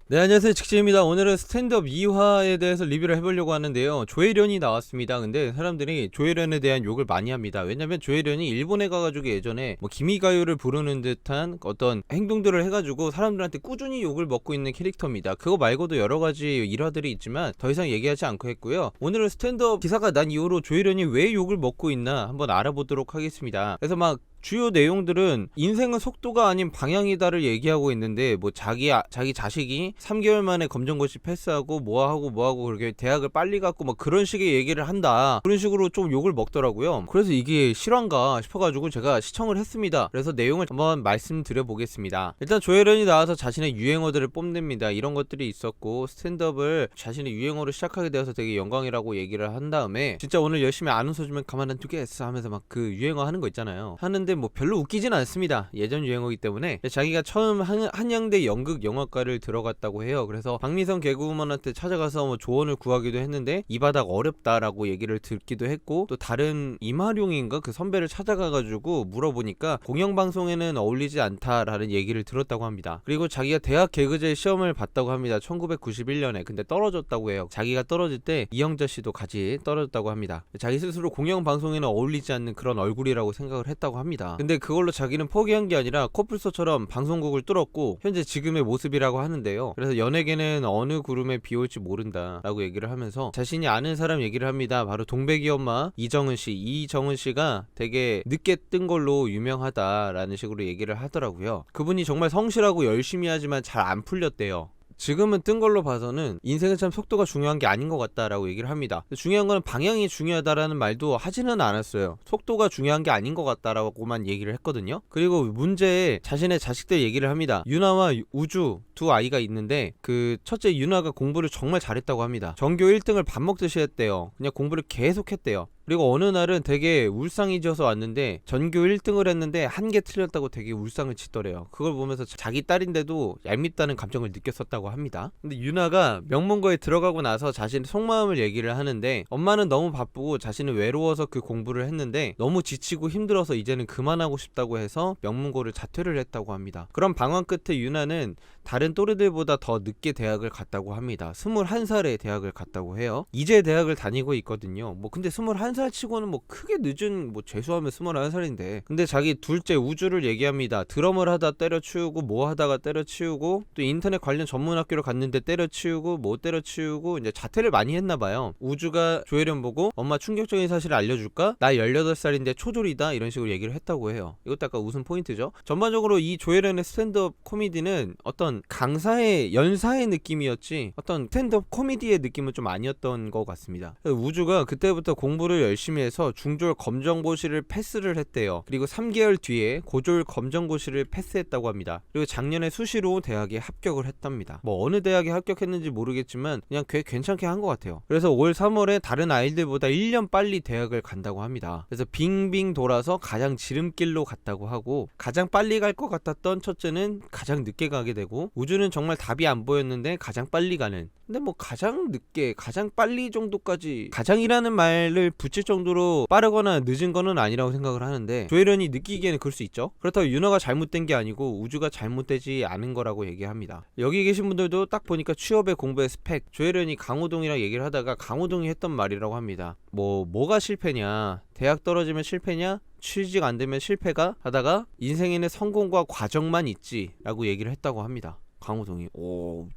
네, 안녕하세요. 직진입니다. 오늘은 스탠드업 2화에 대해서 리뷰를 해보려고 하는데요. 조혜련이 나왔습니다. 근데 사람들이 조혜련에 대한 욕을 많이 합니다. 왜냐면 조혜련이 일본에 가가지고 예전에 뭐 기미가요를 부르는 듯한 어떤 행동들을 해가지고 사람들한테 꾸준히 욕을 먹고 있는 캐릭터입니다. 그거 말고도 여러가지 일화들이 있지만 더 이상 얘기하지 않고 했고요. 오늘은 스탠드업 기사가 난 이후로 조혜련이 왜 욕을 먹고 있나 한번 알아보도록 하겠습니다. 그래서 막 주요 내용들은 인생은 속도가 아닌 방향이다를 얘기하고 있는데, 뭐 자기 자식이 3개월 만에 검정고시 패스하고 뭐하고 그렇게 대학을 빨리 갔고 뭐 그런 식의 얘기를 한다, 그런 식으로 좀 욕을 먹더라고요. 그래서 이게 실화인가 싶어가지고 제가 시청을 했습니다. 그래서 내용을 한번 말씀드려 보겠습니다. 일단 조혜련이 나와서 자신의 유행어들을 뽐냅니다. 이런 것들이 있었고 스탠드업을 자신의 유행어로 시작하게 되어서 되게 영광이라고 얘기를 한 다음에, 진짜 오늘 열심히 안 웃어주면 가만 안 두겠어 하면서 막 그 유행어 하는 거 있잖아요. 하는데 뭐 별로 웃기진 않습니다. 예전 유행어이기 때문에. 자기가 처음 한양대 연극 영화과를 들어갔다고 해요. 그래서 박미선 개그우먼한테 찾아가서 뭐 조언을 구하기도 했는데 이 바닥 어렵다라고 얘기를 듣기도 했고, 또 다른 이마룡인가 그 선배를 찾아가가지고 물어보니까 공영방송에는 어울리지 않다라는 얘기를 들었다고 합니다. 그리고 자기가 대학 개그제 시험을 봤다고 합니다. 1991년에. 근데 떨어졌다고 해요. 자기가 떨어질 때 이영자 씨도 같이 떨어졌다고 합니다. 자기 스스로 공영방송에는 어울리지 않는 그런 얼굴이라고 생각을 했다고 합니다. 근데 그걸로 자기는 포기한 게 아니라 코뿔소처럼 방송국을 뚫었고 현재 지금의 모습이라고 하는데요. 그래서 연예계는 어느 구름에 비올지 모른다 라고 얘기를 하면서 자신이 아는 사람 얘기를 합니다. 바로 동백이 엄마 이정은 씨가 되게 늦게 뜬 걸로 유명하다라는 식으로 얘기를 하더라고요. 그분이 정말 성실하고 열심히 하지만 잘 안 풀렸대요. 지금은 뜬 걸로 봐서는 인생은 참 속도가 중요한 게 아닌 것 같다라고 얘기를 합니다. 중요한 거는 방향이 중요하다라는 말도 하지는 않았어요. 속도가 중요한 게 아닌 것 같다라고만 얘기를 했거든요. 그리고 문제에 자신의 자식들 얘기를 합니다. 유나와 우주 두 아이가 있는데, 그 첫째 유나가 공부를 정말 잘했다고 합니다. 전교 1등을 밥 먹듯이 했대요. 그냥 공부를 계속 했대요. 그리고 어느 날은 되게 울상이 져서 왔는데 전교 1등을 했는데 한 개 틀렸다고 되게 울상을 치더래요. 그걸 보면서 자기 딸인데도 얄밉다는 감정을 느꼈었다고 합니다. 근데 유나가 명문고에 들어가고 나서 자신의 속마음을 얘기를 하는데, 엄마는 너무 바쁘고 자신은 외로워서 그 공부를 했는데 너무 지치고 힘들어서 이제는 그만하고 싶다고 해서 명문고를 자퇴를 했다고 합니다. 그런 방황 끝에 유나는 다른 또래들보다 더 늦게 대학을 갔다고 합니다. 21살에 대학을 갔다고 해요. 이제 대학을 다니고 있거든요. 뭐 근데 21살 치고는 뭐 크게 늦은, 뭐 재수하면 21살인데. 근데 자기 둘째 우주를 얘기합니다. 드럼을 하다 때려치우고 뭐 하다가 때려치우고, 또 인터넷 관련 전문학교를 갔는데 때려치우고 뭐 때려치우고 이제 자퇴를 많이 했나봐요. 우주가 조혜련 보고 엄마 충격적인 사실을 알려줄까? 나 18살인데 초졸이다, 이런 식으로 얘기를 했다고 해요. 이것도 아까 웃음 포인트죠. 전반적으로 이 조혜련의 스탠드업 코미디는 어떤 강사의 연사의 느낌이었지 어떤 스탠드업 코미디의 느낌은 좀 아니었던 것 같습니다. 우주가 그때부터 공부를 열심히 해서 중졸 검정고시를 패스를 했대요. 그리고 3개월 뒤에 고졸 검정고시를 패스했다고 합니다. 그리고 작년에 수시로 대학에 합격을 했답니다. 뭐 어느 대학에 합격했는지 모르겠지만 그냥 꽤 괜찮게 한 것 같아요. 그래서 올 3월에 다른 아이들보다 1년 빨리 대학을 간다고 합니다. 그래서 빙빙 돌아서 가장 지름길로 갔다고 하고, 가장 빨리 갈 것 같았던 첫째는 가장 늦게 가게 되고, 우주는 정말 답이 안 보였는데 가장 빨리 가는. 근데 뭐 가장 늦게 가장 빨리 정도까지, 가장이라는 말을 붙일 정도로 빠르거나 늦은 거는 아니라고 생각을 하는데, 조혜련이 느끼기에는 그럴 수 있죠. 그렇다고 윤호가 잘못된 게 아니고 우주가 잘못되지 않은 거라고 얘기합니다. 여기 계신 분들도 딱 보니까 취업의 공부의 스펙, 조혜련이 강호동이랑 얘기를 하다가 강호동이 했던 말이라고 합니다. 뭐가 실패냐, 대학 떨어지면 실패냐, 취직 안 되면 실패가, 하다가 인생에는 성공과 과정만 있지 라고 얘기를 했다고 합니다. 강호동이.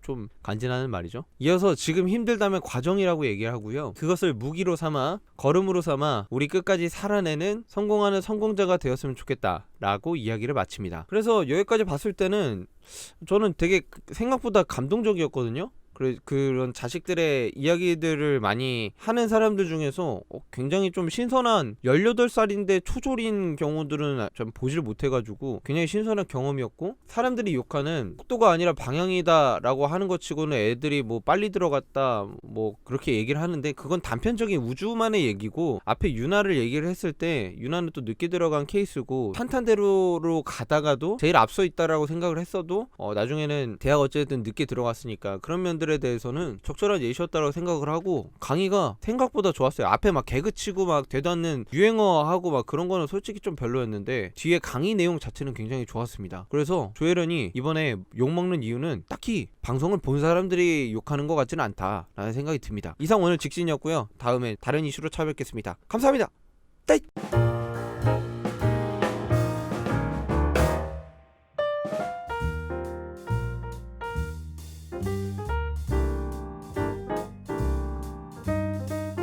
좀 간지나는 말이죠. 이어서 지금 힘들다면 과정이라고 얘기를 하고요. 그것을 무기로 삼아, 걸음으로 삼아 우리 끝까지 살아내는 성공하는 성공자가 되었으면 좋겠다 라고 이야기를 마칩니다. 그래서 여기까지 봤을 때는 저는 되게 생각보다 감동적이었거든요. 그런 자식들의 이야기들을 많이 하는 사람들 중에서 굉장히 좀 신선한, 18살인데 초졸인 경우들은 좀 보질 못해가지고 굉장히 신선한 경험이었고, 사람들이 욕하는 속도가 아니라 방향이다 라고 하는 것 치고는 애들이 뭐 빨리 들어갔다 뭐 그렇게 얘기를 하는데, 그건 단편적인 우주만의 얘기고, 앞에 유나를 얘기를 했을 때 유나는 또 늦게 들어간 케이스고, 탄탄대로로 가다가도 제일 앞서 있다라고 생각을 했어도 나중에는 대학 어쨌든 늦게 들어갔으니까 그런 면들을 것들에 대해서는 적절한 예시였다고 생각을 하고, 강의가 생각보다 좋았어요. 앞에 막 개그치고 막 되도 않는 유행어하고 막 그런 거는 솔직히 좀 별로였는데 뒤에 강의 내용 자체는 굉장히 좋았습니다. 그래서 조혜련이 이번에 욕먹는 이유는 딱히 방송을 본 사람들이 욕하는 것 같지는 않다라는 생각이 듭니다. 이상 오늘 직진이었고요. 다음에 다른 이슈로 찾아뵙겠습니다. 감사합니다. 떼!